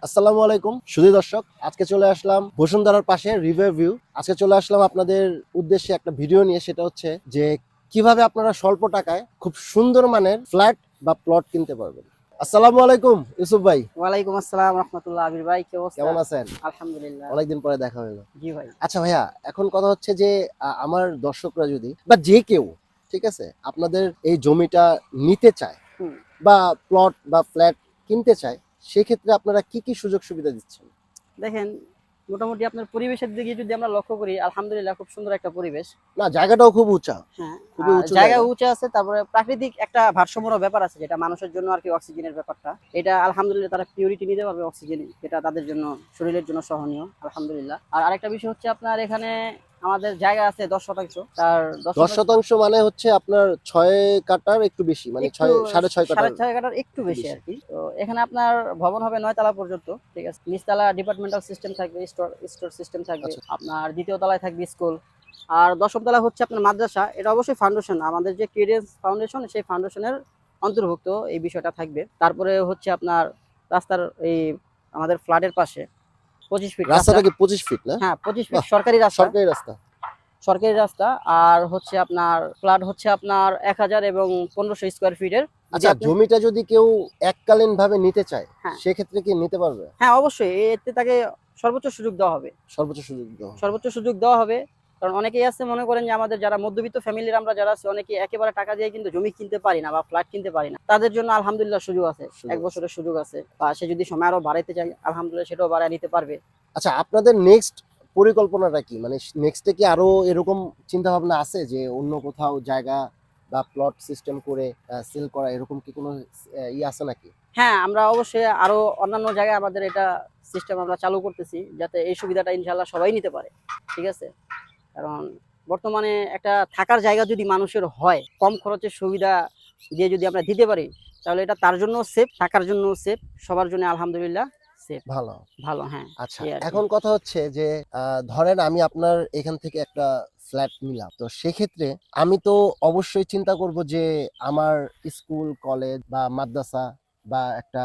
আসসালামু আলাইকুম সুধী দর্শক, আজকে চলে আসলাম বসুন্ধরার পাশে রিভার ভিউ। আজকে চলে আসলাম আপনাদের উদ্দেশ্যে একটা ভিডিও নিয়ে, সেটা হচ্ছে যে কিভাবে আপনারা স্বল্প টাকায় খুব সুন্দর মানের ফ্ল্যাট বা প্লট কিনতে পারবেন। আসসালামু আলাইকুম ইউসুফ ভাই। ওয়ালাইকুম আসসালাম রাহমাতুল্লাহ। আবির ভাই, কি অবস্থা? কেমন আছেন? আলহামদুলিল্লাহ। অনেকদিন পরে দেখা হলো। জি ভাই। আচ্ছা ভাইয়া, এখন কথা হচ্ছে যে আমার দর্শকরা যদি বা যে কেউ, ঠিক আছে, আপনাদের এই জমিটা নিতে চায় হুম। বা প্লট বা ফ্ল্যাট কিনতে চায়, সেক্ষেত্রে আপনারা কি কি সুযোগ সুবিধা দিচ্ছেন? দেখেন, মোটামুটি আপনার পরিবেশের দিকে যদি আমরা লক্ষ্য করি, আলহামদুলিল্লাহ খুব সুন্দর একটা পরিবেশ। না, জায়গাটাও খুব উঁচা, হ্যাঁ, খুবই আর উঁচু জায়গা জায়গা। উঁচু আছে, তারপরে প্রাকৃতিক একটা ভারসাম্যর ব্যাপার আছে, যেটা মানুষের জন্য আর কি অক্সিজেনের ব্যাপারটা। এটা আলহামদুলিল্লাহ তারা পিউরিটি নিতে পারবে অক্সিজেন, যেটা তাদের জন্য শরীরের জন্য সহনীয় আলহামদুলিল্লাহ। আর আরেকটা বিষয় হচ্ছে আপনার এখানে আমাদের জায়গা আছে 10 শতাংশ। তার 10 দশ শতাংশ শতাংশ মানে হচ্ছে আপনার 6 কাটার একটু বেশি, মানে একটু 6.5 কাটার 6.5 কাঠার একটু বেশি বেশি। আর কি। তো এখানে আপনার ভবন হবে 9 তলা পর্যন্ত, ঠিক আছে। নিচতলা ডিপার্টমেন্টাল সিস্টেম থাকবে, স্টোর সিস্টেম থাকবে। আচ্ছা, আপনার দ্বিতীয় তলায় থাকবে স্কুল। আর দশম তলা হচ্ছে আপনার মাদ্রাসা। এটা অবশ্যই ফাউন্ডেশন, আমাদের যে ক্রেডেন্স ফাউন্ডেশন, সেই ফাউন্ডেশনের অন্তর্ভুক্ত এই বিষয়টা থাকবে। তারপরে হচ্ছে আপনার রাস্তার এই আমাদের ফ্ল্যাটের পাশে 25 ফিট রাস্তা। রাস্তাটা কি 25 ফিট না? হ্যাঁ, 25 ফিট বাহ, সরকারি রাস্তা। সরকারি রাস্তা। সরকারি রাস্তা। আর হচ্ছে আপনার ফ্ল্যাট হচ্ছে আপনার 1000 এবং 1500 স্কোয়ার ফিটের। যদি আচ্ছা, আপনি, জমিটা যদি কেউ এককালীন ভাবে নিতে চায়, হ্যাঁ সেক্ষেত্রে কি নিতে পারবে? হ্যাঁ অবশ্যই এতে তাকে সর্বোচ্চ সুযোগ দেওয়া হবে। সর্বোচ্চ সুযোগ দেওয়া হবে। সর্বোচ্চ সুযোগ দেওয়া হবে। কারণ অনেকেই আছে মনে করেন যে আমাদের যারা মধ্যবিত্ত ফ্যামিলির আমরা যারা আছি, অনেকে একেবারে টাকা দিয়ে কিন্তু জমি কিনতে পারি না বা ফ্ল্যাট কিনতে পারি না। তাদের জন্য আলহামদুলিল্লাহ সুযোগ আছে, সুযোগ এক আছে। বছরের সুযোগ আছে। বা সে যদি সময় আরো বাড়াইতে চায়, আলহামদুলিল্লাহ সেটাও বাড়ায় নিতে পারবে। আচ্ছা, আপনাদের নেক্সট পরিকল্পনাটা কি? মানে নেক্সটে কি আরো এরকম চিন্তা ভাবনা আছে যে অন্য কোথাও জায়গা বা প্লট সিস্টেম করে সেল করা, এরকম কি কোনো আছে নাকি? হ্যাঁ, আমরা অবশ্যই আরো অন্যান্য জায়গায় আমাদের এটা সিস্টেম আমরা চালু করতেছি, যাতে এই সুবিধাটা ইনশাল্লাহ সবাই নিতে পারে, ঠিক আছে। কারণ বর্তমানে একটা থাকার জায়গা যদি মানুষের হয়, কম খরচের সুবিধা দিয়ে যদি আমরা দিতে পারি, তাহলে এটা তার জন্য সেফ, থাকার জন্য সেফ, সবার জন্য আলহামদুলিল্লাহ সেফ। ভালো। ভালো, হ্যাঁ। আচ্ছা, এই আর কি। এখন কথা হচ্ছে যে ধরেন আমি আপনার এখান থেকে একটা ফ্ল্যাট নিলাম, তো সেক্ষেত্রে আমি তো অবশ্যই চিন্তা করব যে আমার স্কুল কলেজ বা মাদ্রাসা বা একটা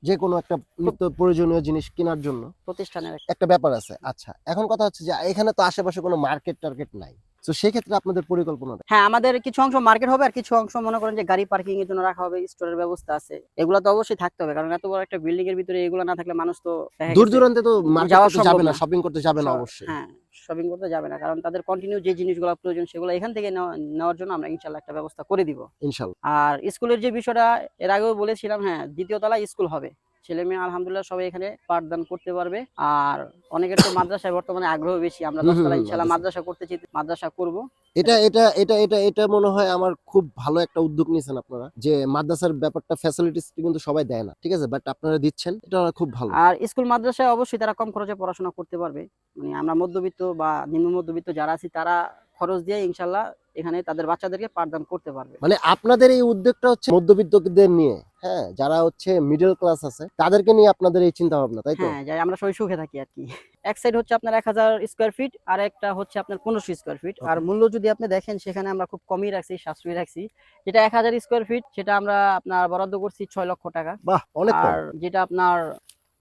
যে কোনো একটা নিত্য প্রয়োজনীয় জিনিস কেনার জন্য প্রতিষ্ঠানের একটা ব্যাপার আছে। আচ্ছা, এখন কথা হচ্ছে যে এখানে তো আশেপাশে কোনো মার্কেট টার্গেট নাই, তো সেক্ষেত্রে আপনাদের পরিকল্পনাটা? হ্যাঁ, আমাদের কিছু অংশ মার্কেট হবে, আর কিছু অংশ মনে করেন যে গাড়ি পার্কিং এর জন্য রাখা হবে, স্টোরের ব্যবস্থা আছে। এগুলো তো অবশ্যই থাকতে হবে, কারণ এত বড় একটা বিল্ডিং এর ভিতরে এগুলো না থাকলে মানুষ তো দেখা দূর গেছে দূরান্তে তো মার্কেট যাওয়া করতে সম্ভব যাবে না, না। শপিং করতে যাবে না অবশ্যই। হ্যাঁ, শপিং করতে যাবে না, কারণ তাদের কন্টিনিউ যে জিনিসগুলো প্রয়োজন সেগুলো এখান থেকে নেওয়ার জন্য আমরা ইনশাল্লাহ একটা ব্যবস্থা করে দিব। ইনশাল্লাহ। আর স্কুলের যে বিষয়টা এর আগেও বলেছিলাম, হ্যাঁ, দ্বিতীয় তলায় স্কুল হবে। ছেলে মেয়ে আলহামদুলিল্লাহ সবাই এখানে পাঠদান করতে পারবে। আর অনেকের তো মাদ্রাসায় বর্তমানে আগ্রহ বেশি, আমরা হুম 10 হুম তলায় হুম, ইনশাল্লাহ মাদ্রাসা। মাদ্রাসা করতে চাই, মাদ্রাসা করব। এটা এটা এটা এটা এটা মনে হয় আমার খুব ভালো একটা উদ্যোগ নিয়েছেন আপনারা, যে মাদ্রাসার ব্যাপারটা ফ্যাসিলিটিস কিন্তু সবাই দেয় না, ঠিক আছে, বাট আপনারা দিচ্ছেন, এটা খুব ভালো। আর স্কুল মাদ্রাসায় অবশ্যই তারা কম খরচে পড়াশোনা করতে পারবে। মানে আমরা মধ্যবিত্ত বা নিম্ন মধ্যবিত্ত যারা আছি, তারা খরচ দিয়ে ইনশাল্লাহ এখানে তাদের বাচ্চাদেরকে পাঠদান করতে পারবে। মানে আপনাদের এই উদ্যোগটা হচ্ছে মধ্যবিত্তদের নিয়ে, হ্যাঁ, যারা হচ্ছে মিডল ক্লাস আছে তাদেরকে নিয়ে আপনাদের এই চিন্তা ভাবনা, তাই তো? হ্যাঁ, যাই আমরা সবাই সুখে থাকি আর কি। এক সাইড হচ্ছে আপনার 1000 স্কোয়ার ফিট, আর একটা হচ্ছে আপনার 1500 স্কোয়ার ফিট। আর ওকে। মূল্য যদি আপনি দেখেন, সেখানে আমরা খুব কমই রাখছি, সাশ্রয়ী রাখছি। যেটা 1000 স্কোয়ার ফিট, সেটা আমরা আপনার বরাদ্দ করছি 6 লক্ষ টাকা। বাহ, অনেক আর কম। যেটা আপনার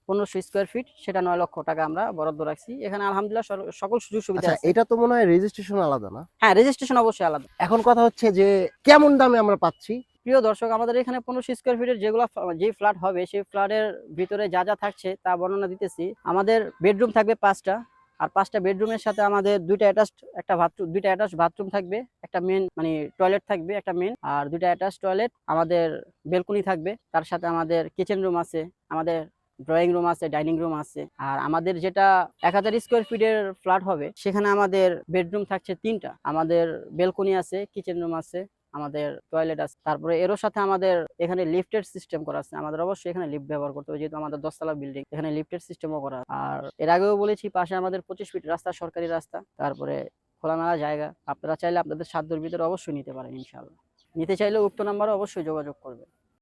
1500 স্কোয়ার ফিট, সেটা 9 লক্ষ টাকা আমরা বরাদ্দ রাখছি। এখানে আলহামদুলিল্লাহ সকল সুযোগ সুবিধা আচ্ছা, আছে। এটা তো মনে হয় রেজিস্ট্রেশন আলাদা না? হ্যাঁ, রেজিস্ট্রেশন অবশ্যই আলাদা। এখন কথা হচ্ছে যে কেমন দামে আমরা পাচ্ছি? প্রিয় দর্শক, আমাদের এখানে 1500 স্কোয়ার ফিটের যে ফ্ল্যাট হবে, সেই ফ্ল্যাটের ভিতরে যা যা থাকছে তা বর্ণনা দিতেছি। আমাদের বেডরুম থাকবে 5টা। আর 5টা বেডরুমের সাথে আমাদের 2টা অ্যাটাচড একটা বাথরুম, 2টা অ্যাটাচড বাথরুম থাকবে, একটা মেন মানে টয়লেট থাকবে, একটা মেন, আর 2টা অ্যাটাচড টয়লেট। আমাদের বেলকনি থাকবে, তার সাথে আমাদের কিচেন রুম আছে, আমাদের ড্রয়িং রুম আছে, ডাইনিং রুম আছে। আর আমাদের যেটা 1000 স্কোয়ার ফিটের ফ্ল্যাট হবে, সেখানে আমাদের বেডরুম থাকছে 3টা, আমাদের বেলকনি আছে, কিচেন রুম আছে, আমাদের টয়লেট আছে। তারপরে এরও সাথে আমাদের এখানে লিফটের সিস্টেম করা আছে। আমাদের অবশ্যই এখানে লিফট ব্যবহার করতে হবে, যেহেতু আমাদের 10 তলা বিল্ডিং, এখানে লিফটের সিস্টেমও করা আছে। আর এর আগেও বলেছি, পাশে আমাদের 25 ফিট রাস্তা, সরকারি রাস্তা। তারপরে খোলামেলা জায়গা। আপনারা চাইলে আপনাদের সাধ্যের ভিতরে অবশ্যই নিতে পারেন ইনশাআল্লাহ। নিতে চাইলে উক্ত নাম্বারে অবশ্যই যোগাযোগ করবেন।